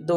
2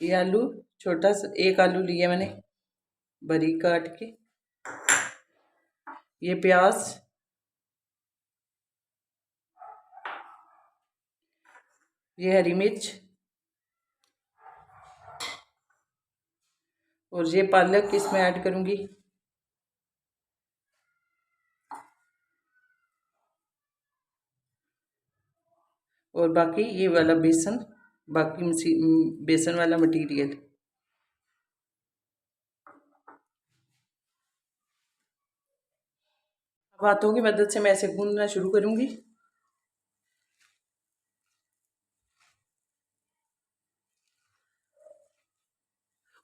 ये आलू छोटा सा, एक आलू लिया मैंने बारीक काट के। ये प्याज, ये हरी मिर्च, और ये पालक इसमें ऐड करूँगी। और बाकी ये वाला बेसन, बाकी बेसन वाला मटेरियल। अब हाथों की मदद से मैं ऐसे गूंदना शुरू करूँगी।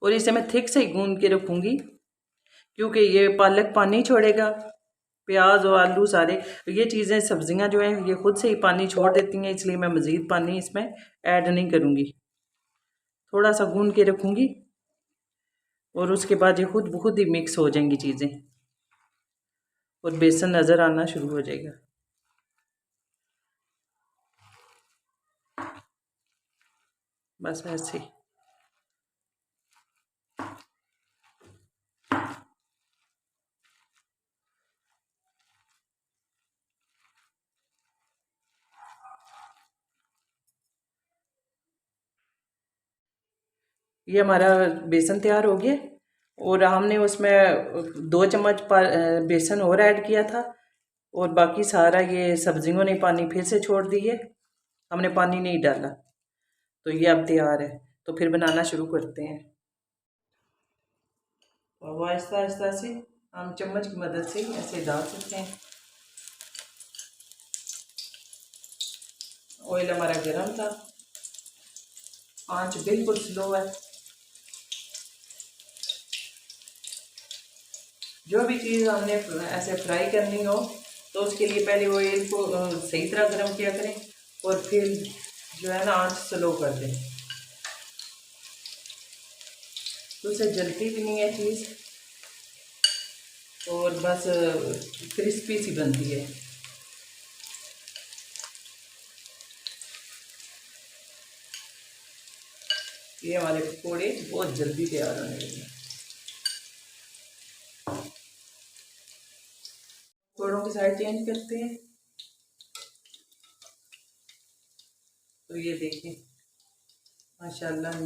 और इसे मैं थिक से ही गूंद के रखूँगी, क्योंकि ये पालक पानी छोड़ेगा। प्याज और आलू सारे ये चीज़ें, सब्जियां जो हैं ये खुद से ही पानी छोड़ देती हैं, इसलिए मैं मज़ीद पानी इसमें ऐड नहीं करूँगी। थोड़ा सा गूंद के रखूँगी और उसके बाद ये खुद ब खुद ही मिक्स हो जाएंगी चीज़ें और बेसन नज़र आना शुरू हो जाएगा। बस ऐसे ही। ये हमारा बेसन तैयार हो गया और हमने उसमें 2 चम्मच बेसन और ऐड किया था, और बाकी सारा ये सब्जियों ने पानी फिर से छोड़ दिए, हमने पानी नहीं डाला। तो ये अब तैयार है, तो फिर बनाना शुरू करते हैं। अब आहिस्ता आहिस्ता से हम चम्मच की मदद से ऐसे डाल सकते हैं। ऑयल हमारा गर्म था, आंच बिल्कुल स्लो है। जो भी चीज़ हमने ऐसे फ्राई करनी हो तो उसके लिए पहले ऑयल को सही तरह गर्म किया करें और फिर जो है ना आंच स्लो कर दें, तो उससे जलती भी नहीं है चीज़ और बस क्रिस्पी सी बनती है। ये हमारे पकौड़े बहुत जल्दी तैयार होने लगे। पकौड़ों की साइड चेंज करते हैं। तो ये देखें माशाल्लाह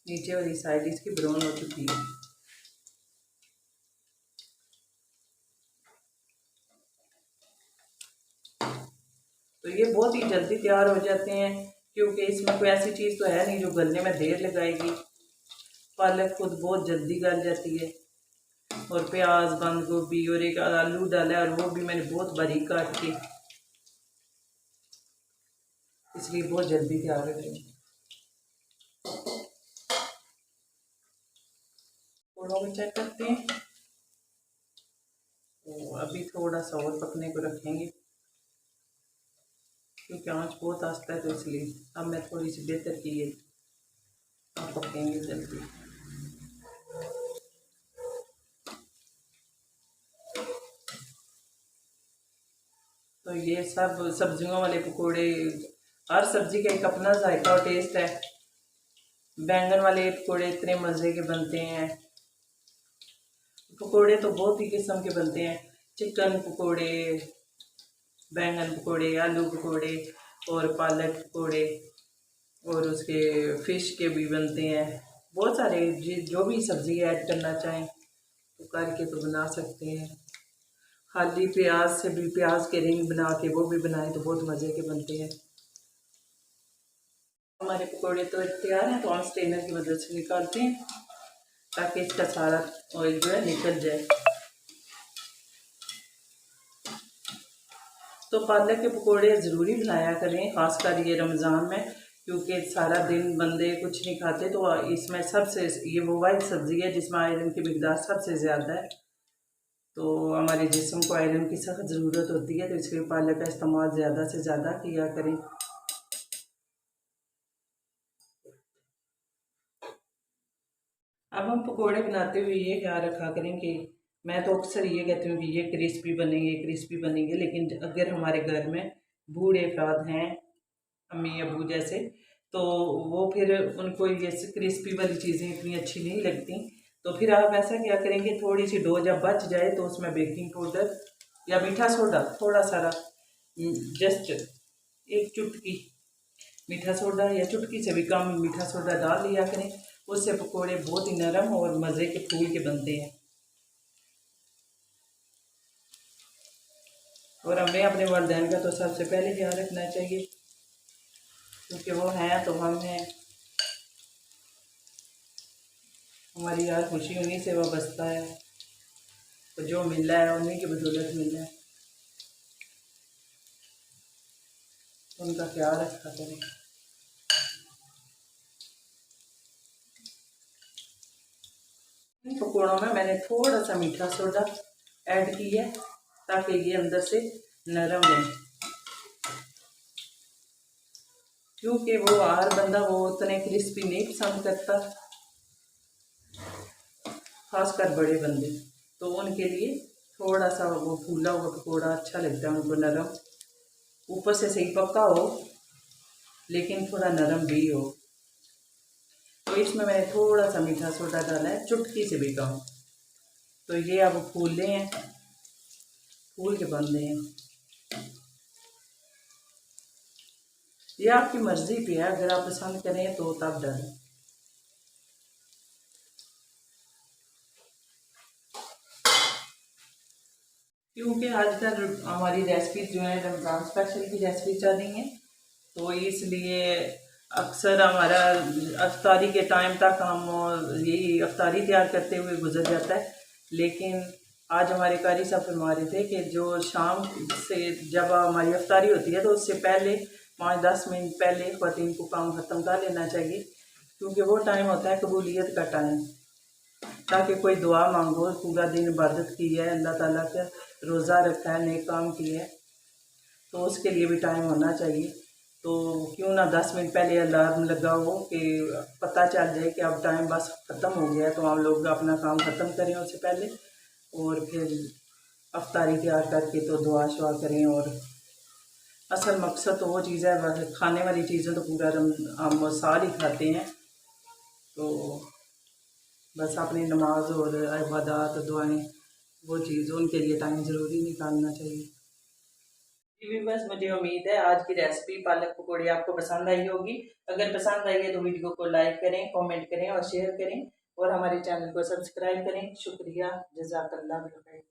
नीचे वाली साइड इसकी ब्राउन हो चुकी है। तो ये बहुत ही जल्दी तैयार हो जाते हैं, क्योंकि इसमें कोई ऐसी चीज़ तो है नहीं जो गलने में देर लगाएगी। पालक खुद बहुत जल्दी गल जाती है, और प्याज, बंद गोभी और एक आलू डाला है, और वो भी मैंने बहुत बारीक काट के, इसलिए बहुत जल्दी तैयार हो जाएगी। थोड़ा भी चेक करते हैं। तो अभी थोड़ा सा और पकने को रखेंगे, क्योंकि आंच बहुत आस्ता है, तो इसलिए अब मैं थोड़ी सी बेहतर की है, अब पकेंगे जल्दी। तो ये सब सब्जियों वाले पकोड़े, हर सब्जी का एक अपना जायका और टेस्ट है। बैंगन वाले पकोड़े इतने मज़े के बनते हैं। पकोड़े तो बहुत ही किस्म के बनते हैं, चिकन पकोड़े, बैंगन पकोड़े, आलू पकोड़े और पालक पकोड़े, और उसके फिश के भी बनते हैं। बहुत सारे जो भी सब्ज़ी ऐड करना चाहें तो करके तो बना सकते हैं। खाली प्याज से भी प्याज के रिंग बना के वो भी बनाएं तो बहुत मज़े के बनते हैं। हमारे पकोड़े तो तैयार हैं, तो हम स्ट्रेनर की मदद से निकालते हैं ताकि इसका सारा ऑयल जो है निकल जाए। तो पालक के पकोड़े ज़रूरी बनाया करें, ख़ासकर ये रमज़ान में, क्योंकि सारा दिन बंदे कुछ नहीं खाते। तो इसमें सबसे ये वो वाइट सब्ज़ी है जिसमें आयरन की मिकदार सबसे ज़्यादा है। तो हमारे जिस्म को आयरन की सख्त ज़रूरत होती है, तो इसलिए पालक का इस्तेमाल ज़्यादा से ज़्यादा किया करें। अब हम पकोड़े बनाते हुए ये ख्याल रखा करें कि मैं तो अक्सर ये कहती हूँ कि ये क्रिस्पी बनेंगे, क्रिस्पी बनेंगे, लेकिन अगर हमारे घर में बूढ़े अफराद हैं, अम्मी अबू जैसे, तो वो फिर उनको ये क्रिस्पी वाली चीज़ें इतनी अच्छी नहीं लगती। तो फिर आप ऐसा क्या करेंगे, थोड़ी सी डो जब बच जाए तो उसमें बेकिंग पाउडर या मीठा सोडा थोड़ा सारा, जस्ट एक चुटकी मीठा सोडा या चुटकी से भी कम मीठा सोडा डाल लिया करें। उससे पकोड़े बहुत ही नरम और मज़े के फूल के बनते हैं। और हमें अपने वालिदैन का तो सबसे पहले ख्याल रखना चाहिए, क्योंकि वो हैं तो हम हैं। हमारी हर खुशी उन्हीं से वाबस्ता है, तो जो मिल रहा है उन्हीं की बदौलत मिल रहा है, तो उनका ख्याल रखा करें। इन पकौड़ों में मैंने थोड़ा सा मीठा सोडा ऐड किया है ताकि ये अंदर से नरम रहे, क्योंकि वो हर बंदा वो उतने क्रिस्पी नहीं पसंद करता, खासकर बड़े बंदे, तो उनके लिए थोड़ा सा वो फूला हुआ पकौड़ा अच्छा लगता है उनको, नरम, ऊपर से सही पका हो लेकिन थोड़ा नरम भी हो। तो इसमें मैंने थोड़ा सा मीठा सोडा डाला है, चुटकी से भी कम। तो ये अब फूले हैं, फूल के बन रहे हैं। ये आपकी मर्ज़ी पे है, अगर आप पसंद करें तो तब डालें। क्योंकि आजकल हमारी रेसिपी जो है रमज़ान स्पेशल की रेसिपी चल रही हैं, तो इसलिए अक्सर हमारा अफ्तारी के टाइम तक हम यही अफ्तारी तैयार करते हुए गुजर जाता है। लेकिन आज हमारे कारी साहब फरमा रहे थे कि जो शाम से जब हमारी अफ्तारी होती है तो उससे पहले 5-10 मिनट पहले ख़वातीन को काम ख़त्म कर लेना चाहिए, क्योंकि वो टाइम होता है कबूलियत का टाइम, ताकि कोई दुआ मांगो, पूरा दिन इबादत की है, अल्लाह ताला का रोज़ा रखा है, नेक काम किए है, तो उसके लिए भी टाइम होना चाहिए। तो क्यों ना 10 मिनट पहले अलार्म लगा हो कि पता चल जाए कि अब टाइम बस ख़त्म हो गया है, तो हम लोग अपना काम ख़त्म करें उससे पहले, और फिर अफ्तारी तैयार करके तो दुआ शुआ करें। और असल मकसद तो वो चीज़ है, खाने वाली चीज़ें तो पूरा हम साल ही खाते हैं, तो बस अपनी नमाज और इबादत दुआएं, वो चीज़ उनके लिए टाइम ज़रूरी निकालना चाहिए। जी बस मुझे उम्मीद है आज की रेसिपी पालक पकौड़ी आपको पसंद आई होगी। अगर पसंद आई है तो वीडियो को लाइक करें, कमेंट करें और शेयर करें, और हमारे चैनल को सब्सक्राइब करें। शुक्रिया, जज़ाकल्लाह खैर।